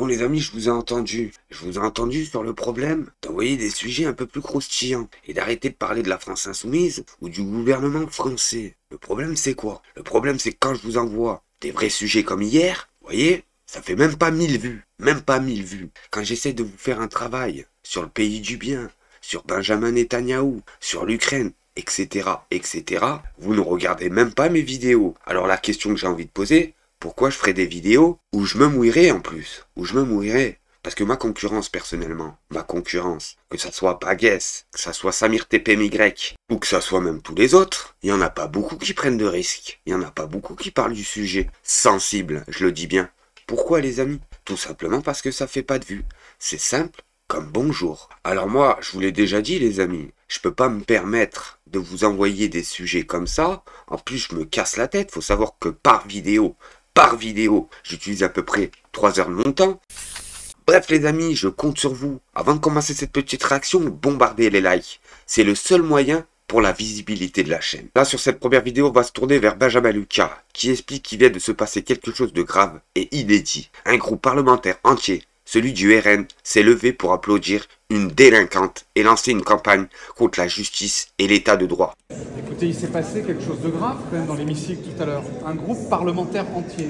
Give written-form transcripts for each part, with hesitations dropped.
Bon les amis, je vous ai entendu. Je vous ai entendu sur le problème d'envoyer des sujets un peu plus croustillants et d'arrêter de parler de la France insoumise ou du gouvernement français. Le problème c'est quoi? Le problème c'est que quand je vous envoie des vrais sujets comme hier, vous voyez, ça fait même pas 1000 vues. Même pas 1000 vues. Quand j'essaie de vous faire un travail sur le pays du bien, sur Benjamin Netanyahou, sur l'Ukraine, etc., etc., vous ne regardez même pas mes vidéos. Alors la question que j'ai envie de poser, pourquoi je ferais des vidéos où je me mouillerais en plus? Où je me mouillerais? Parce que ma concurrence personnellement, ma concurrence, que ça soit Baguès, que ça soit Samir TPMY, ou que ça soit même tous les autres, il n'y en a pas beaucoup qui prennent de risques. Il n'y en a pas beaucoup qui parlent du sujet. Sensible, je le dis bien. Pourquoi les amis? Tout simplement parce que ça fait pas de vues. C'est simple comme bonjour. Alors moi, je vous l'ai déjà dit les amis, je peux pas me permettre de vous envoyer des sujets comme ça. En plus, je me casse la tête. Faut savoir que par vidéo, j'utilise à peu près 3 heures de mon temps. Bref les amis, je compte sur vous. Avant de commencer cette petite réaction, bombardez les likes. C'est le seul moyen pour la visibilité de la chaîne. Là, sur cette première vidéo, on va se tourner vers Benjamin Lucas, qui explique qu'il vient de se passer quelque chose de grave et inédit. Un groupe parlementaire entier, celui du RN, s'est levé pour applaudir une délinquante et lancer une campagne contre la justice et l'état de droit. Écoutez, il s'est passé quelque chose de grave quand même dans l'hémicycle tout à l'heure. Un groupe parlementaire entier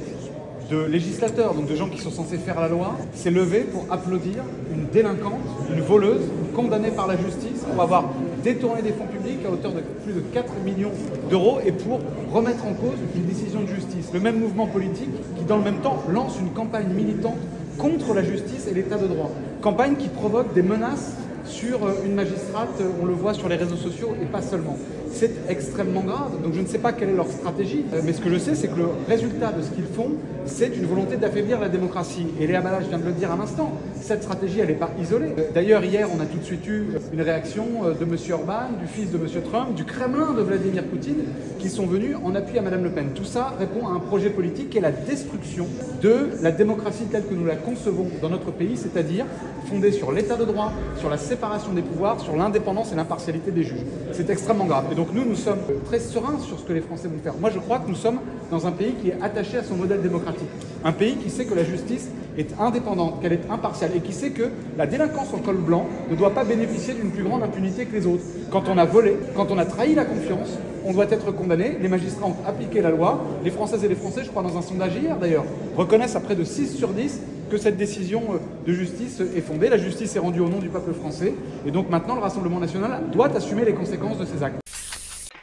de législateurs, donc de gens qui sont censés faire la loi, s'est levé pour applaudir une délinquante, une voleuse, condamnée par la justice pour avoir détourné des fonds publics à hauteur de plus de 4 millions d'euros et pour remettre en cause une décision de justice. Le même mouvement politique qui, dans le même temps, lance une campagne militante contre la justice et l'état de droit. Campagne qui provoque des menaces sur une magistrate, on le voit sur les réseaux sociaux et pas seulement. C'est extrêmement grave, donc je ne sais pas quelle est leur stratégie, mais ce que je sais, c'est que le résultat de ce qu'ils font, c'est une volonté d'affaiblir la démocratie. Et Léa Balach vient de le dire à l'instant, cette stratégie, elle n'est pas isolée. D'ailleurs, hier, on a tout de suite eu une réaction de M. Orban, du fils de M. Trump, du Kremlin de Vladimir Poutine, qui sont venus en appui à Mme Le Pen. Tout ça répond à un projet politique qui est la destruction de la démocratie telle que nous la concevons dans notre pays, c'est-à-dire fondée sur l'état de droit, sur la séparation des pouvoirs, sur l'indépendance et l'impartialité des juges. C'est extrêmement grave. Et donc nous sommes très sereins sur ce que les Français vont faire. Moi, je crois que nous sommes dans un pays qui est attaché à son modèle démocratique. Un pays qui sait que la justice est indépendante, qu'elle est impartiale et qui sait que la délinquance en col blanc ne doit pas bénéficier d'une plus grande impunité que les autres. Quand on a volé, quand on a trahi la confiance, on doit être condamné. Les magistrats ont appliqué la loi. Les Françaises et les Français, je crois dans un sondage hier d'ailleurs, reconnaissent à près de 6 sur 10 que cette décision de justice est fondée. La justice est rendue au nom du peuple français. Et donc maintenant, le Rassemblement national doit assumer les conséquences de ses actes.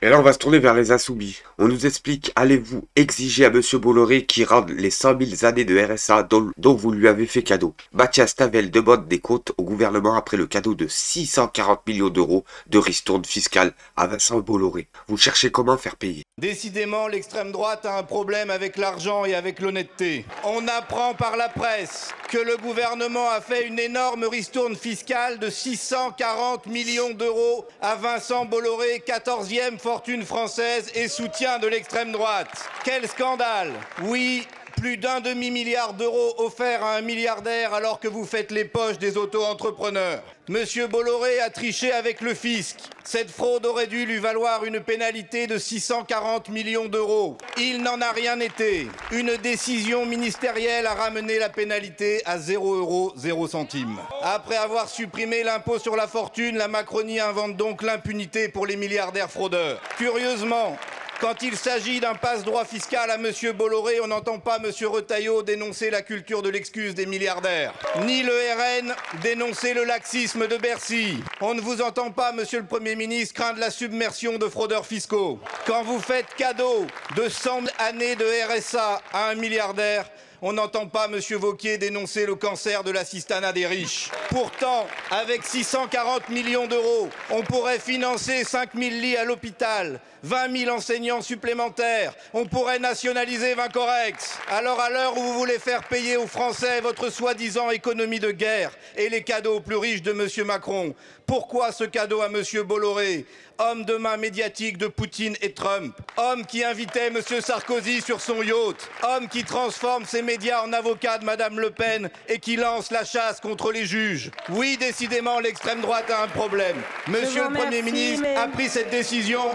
Et là, on va se tourner vers les insoumis. On nous explique, allez-vous exiger à Monsieur Bolloré qu'il rende les 100 000 années de RSA dont vous lui avez fait cadeau. Mathias Tavel demande des comptes au gouvernement après le cadeau de 640 millions d'euros de ristourne fiscale à Vincent Bolloré. Vous cherchez comment faire payer? Décidément, l'extrême droite a un problème avec l'argent et avec l'honnêteté. On apprend par la presse que le gouvernement a fait une énorme ristourne fiscale de 640 millions d'euros à Vincent Bolloré, 14e fortune française et soutien de l'extrême droite. Quel scandale! Oui, plus d'un demi-milliard d'euros offerts à un milliardaire alors que vous faites les poches des auto-entrepreneurs. Monsieur Bolloré a triché avec le fisc. Cette fraude aurait dû lui valoir une pénalité de 640 millions d'euros. Il n'en a rien été. Une décision ministérielle a ramené la pénalité à 0 €, 0 centimes. Après avoir supprimé l'impôt sur la fortune, la Macronie invente donc l'impunité pour les milliardaires fraudeurs. Curieusement, quand il s'agit d'un passe-droit fiscal à M. Bolloré, on n'entend pas M. Retailleau dénoncer la culture de l'excuse des milliardaires, ni le RN dénoncer le laxisme de Bercy. On ne vous entend pas, Monsieur le Premier ministre, craindre la submersion de fraudeurs fiscaux. Quand vous faites cadeau de 100 années de RSA à un milliardaire, on n'entend pas M. Wauquiez dénoncer le cancer de l'assistanat des riches. Pourtant, avec 640 millions d'euros, on pourrait financer 5 000 lits à l'hôpital, 20 000 enseignants supplémentaires, on pourrait nationaliser Vincorex. Alors à l'heure où vous voulez faire payer aux Français votre soi-disant économie de guerre et les cadeaux aux plus riches de M. Macron, pourquoi ce cadeau à M. Bolloré, homme de main médiatique de Poutine et Trump, homme qui invitait M. Sarkozy sur son yacht, homme qui transforme ses médias en avocat de Mme Le Pen et qui lance la chasse contre les juges? Oui, décidément, l'extrême droite a un problème. Monsieur le Premier ministre a pris cette décision.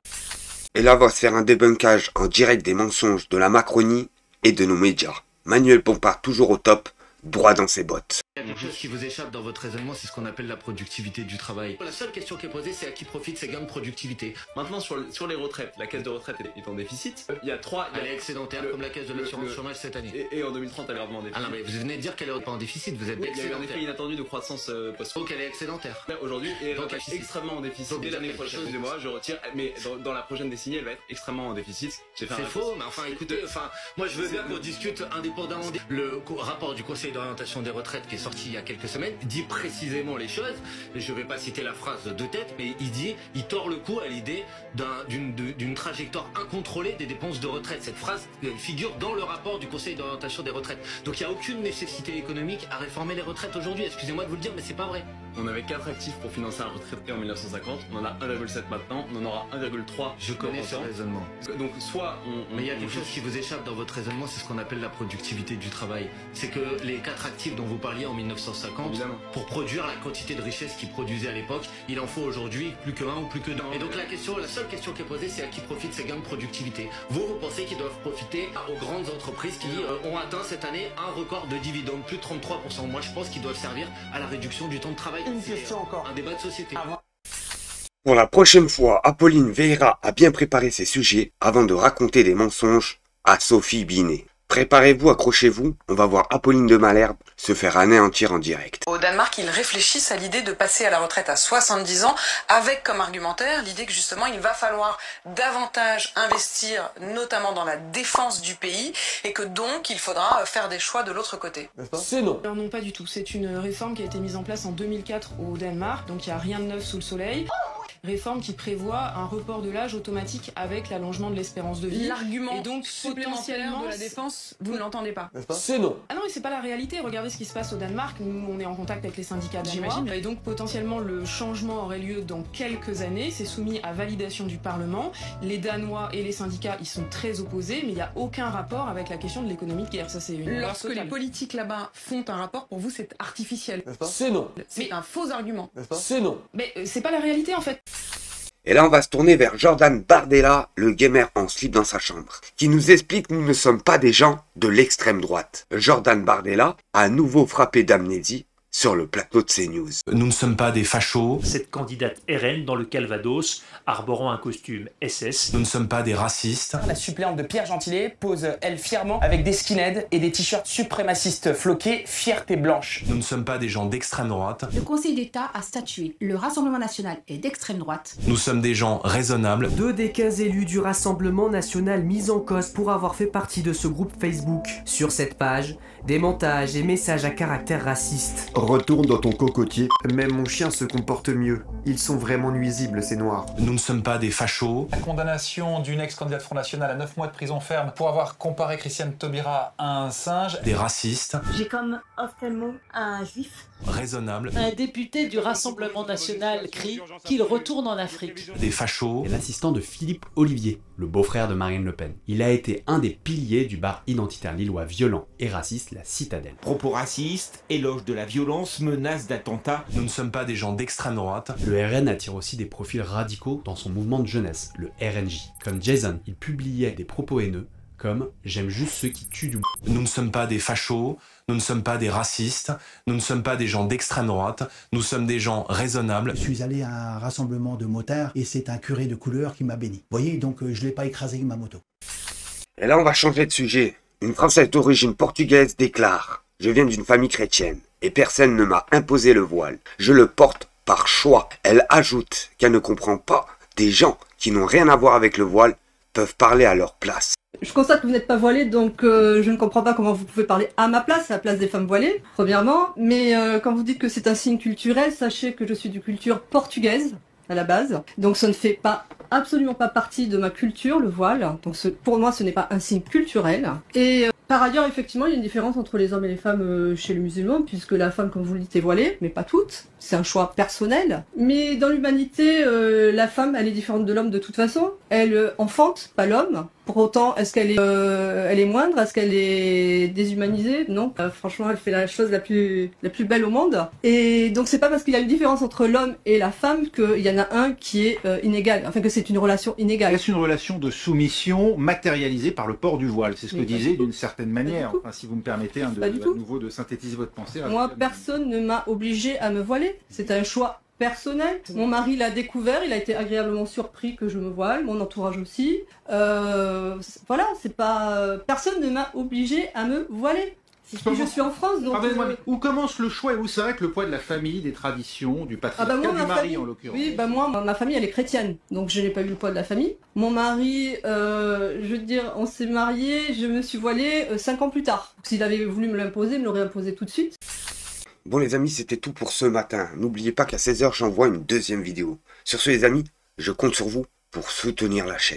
Et là, va se faire un débunkage en direct des mensonges de la Macronie et de nos médias. Manuel Bompard toujours au top. droit dans ses bottes. Il y a quelque chose qui vous échappe dans votre raisonnement, c'est ce qu'on appelle la productivité du travail. La seule question qui est posée, c'est à qui profitent ces gains de productivité. Maintenant, sur les retraites, la caisse de retraite est en déficit. Il y a trois... Elle est excédentaire, comme la caisse de l'assurance chômage cette année. Et en 2030, elle est gravement en déficit. Ah non, mais vous venez de dire qu'elle est pas en déficit, vous êtes Il y a eu un effet inattendu de croissance post. Donc elle est excédentaire. Aujourd'hui, et donc elle est extrêmement en déficit. Dès l'année prochaine, excusez-moi, je retire, mais dans la prochaine décennie, elle va être extrêmement en déficit. C'est faux, mais enfin écoutez, moi je veux bien qu'on discute indépendamment. Le rapport du Conseil d'orientation des retraites qui est sorti il y a quelques semaines dit précisément les choses. Je vais pas citer la phrase de tête, mais il tord le cou à l'idée d'une trajectoire incontrôlée des dépenses de retraite. Cette phrase figure dans le rapport du Conseil d'orientation des retraites. Donc il n'y a aucune nécessité économique à réformer les retraites aujourd'hui. Excusez-moi de vous le dire, mais c'est pas vrai. On avait 4 actifs pour financer un retraité en 1950, on en a 1,7 maintenant, on en aura 1,3. Je connais ce raisonnement. Donc soit mais il y a quelque chose qui vous échappe dans votre raisonnement, c'est ce qu'on appelle la productivité du travail. C'est que les 4 actifs dont vous parliez en 1950, évidemment, pour produire la quantité de richesse qu'ils produisaient à l'époque, il en faut aujourd'hui plus que 1 ou plus que 2. Et donc la seule question qui est posée, c'est à qui profitent ces gains de productivité. Vous pensez qu'ils doivent profiter aux grandes entreprises qui ont atteint cette année un record de dividendes, plus de 33%. Moi je pense qu'ils doivent servir à la réduction du temps de travail. Une question encore. Un débat de société. Pour la prochaine fois, Apolline veillera à bien préparer ses sujets avant de raconter des mensonges à Sophie Binet. Préparez-vous, accrochez-vous, on va voir Apolline de Malherbe se faire anéantir en direct. Au Danemark, ils réfléchissent à l'idée de passer à la retraite à 70 ans, avec comme argumentaire l'idée que justement il va falloir davantage investir, notamment dans la défense du pays, et que donc il faudra faire des choix de l'autre côté. C'est non. Alors non, pas du tout. C'est une réforme qui a été mise en place en 2004 au Danemark, donc il n'y a rien de neuf sous le soleil. Réforme qui prévoit un report de l'âge automatique avec l'allongement de l'espérance de vie. L'argument et donc supplémentaire de la défense, vous ne l'entendez pas. C'est non. Ah non, et c'est pas la réalité. Regardez ce qui se passe au Danemark. Nous, on est en contact avec les syndicats danois. J'imagine. Et donc potentiellement le changement aurait lieu dans quelques années. C'est soumis à validation du Parlement. Les Danois et les syndicats y sont très opposés, mais il n'y a aucun rapport avec la question de l'économie de guerre. Ça, c'est une Lorsque erreur les totale. politiques là-bas font un rapport, pour vous c'est artificiel. C'est non. C'est un faux argument. C'est non. Mais c'est pas la réalité en fait. Et là, on va se tourner vers Jordan Bardella, le gamer en slip dans sa chambre, qui nous explique que nous ne sommes pas des gens de l'extrême droite. Jordan Bardella a à nouveau frappé d'amnésie sur le plateau de CNews. Nous ne sommes pas des fachos. Cette candidate RN dans le Calvados, arborant un costume SS. Nous ne sommes pas des racistes. La suppléante de Pierre Gentillet pose, elle, fièrement avec des skinheads et des t-shirts suprémacistes floqués, fierté blanche. Nous ne sommes pas des gens d'extrême droite. Le Conseil d'État a statué. Le Rassemblement national est d'extrême droite. Nous sommes des gens raisonnables. 2 des 15 élus du Rassemblement national mis en cause pour avoir fait partie de ce groupe Facebook. Sur cette page, des montages et messages à caractère raciste. Retourne dans ton cocotier. Même mon chien se comporte mieux. Ils sont vraiment nuisibles, ces noirs. Nous ne sommes pas des fachos. La condamnation d'une ex-candidate Front National à 9 mois de prison ferme pour avoir comparé Christiane Taubira à un singe. Des racistes. J'ai comme ophtalmo un juif. Raisonnables. Un député du Rassemblement national crie qu'il retourne en Afrique. Des fachos. Et l'assistant de Philippe Ollivier, le beau-frère de Marine Le Pen. Il a été un des piliers du bar identitaire lillois violent et raciste, la Citadelle. Propos racistes, éloge de la violence, menace d'attentats. Nous ne sommes pas des gens d'extrême droite. Le RN attire aussi des profils radicaux dans son mouvement de jeunesse, le RNJ. Comme Jason, il publiait des propos haineux, comme « J'aime juste ceux qui tuent du ». Nous ne sommes pas des fachos, nous ne sommes pas des racistes, nous ne sommes pas des gens d'extrême droite, nous sommes des gens raisonnables. Je suis allé à un rassemblement de motards et c'est un curé de couleur qui m'a béni. Vous voyez, donc je l'ai pas écrasé avec ma moto. Et là, on va changer de sujet. Une Française d'origine portugaise déclare « Je viens d'une famille chrétienne et personne ne m'a imposé le voile. Je le porte par choix. » Elle ajoute qu'elle ne comprend pas des gens qui n'ont rien à voir avec le voile peuvent parler à leur place. Je constate que vous n'êtes pas voilée, donc je ne comprends pas comment vous pouvez parler à ma place, à la place des femmes voilées, premièrement. Mais quand vous dites que c'est un signe culturel, sachez que je suis de culture portugaise, à la base. Donc ça ne fait pas absolument pas partie de ma culture, le voile. Donc pour moi, ce n'est pas un signe culturel. Et par ailleurs, effectivement, il y a une différence entre les hommes et les femmes chez les musulmans, puisque la femme, comme vous le dites, est voilée, mais pas toutes. C'est un choix personnel. Mais dans l'humanité, la femme, elle est différente de l'homme de toute façon. Elle enfante, pas l'homme. Pour autant, est-ce qu'elle est, elle est moindre? Est-ce qu'elle est déshumanisée? Non. Franchement, elle fait la chose la plus belle au monde. Et donc, c'est pas parce qu'il y a une différence entre l'homme et la femme qu'il y en a un qui est inégal. Enfin, que c'est une relation inégale. Est-ce une relation de soumission matérialisée par le port du voile? C'est ce que disait d'une certaine manière. Enfin, si vous me permettez à nouveau de synthétiser votre pensée. Moi, personne ne m'a obligé à me voiler. C'est un choix personnel. Mon mari l'a découvert, il a été agréablement surpris que je me voile, mon entourage aussi. Voilà, c'est pas... Personne ne m'a obligé à me voiler. Je suis en France, donc... Pardonnez-moi, mais où commence le choix et où s'arrête le poids de la famille, des traditions, du patriarcat, du mari en l'occurrence? Oui, moi, ma famille, elle est chrétienne, donc je n'ai pas eu le poids de la famille. Mon mari, je veux dire, on s'est mariés, je me suis voilée 5 ans plus tard. S'il avait voulu me l'imposer, il me l'aurait imposé tout de suite. Bon les amis, c'était tout pour ce matin. N'oubliez pas qu'à 16 h, j'envoie une deuxième vidéo. Sur ce les amis, je compte sur vous pour soutenir la chaîne.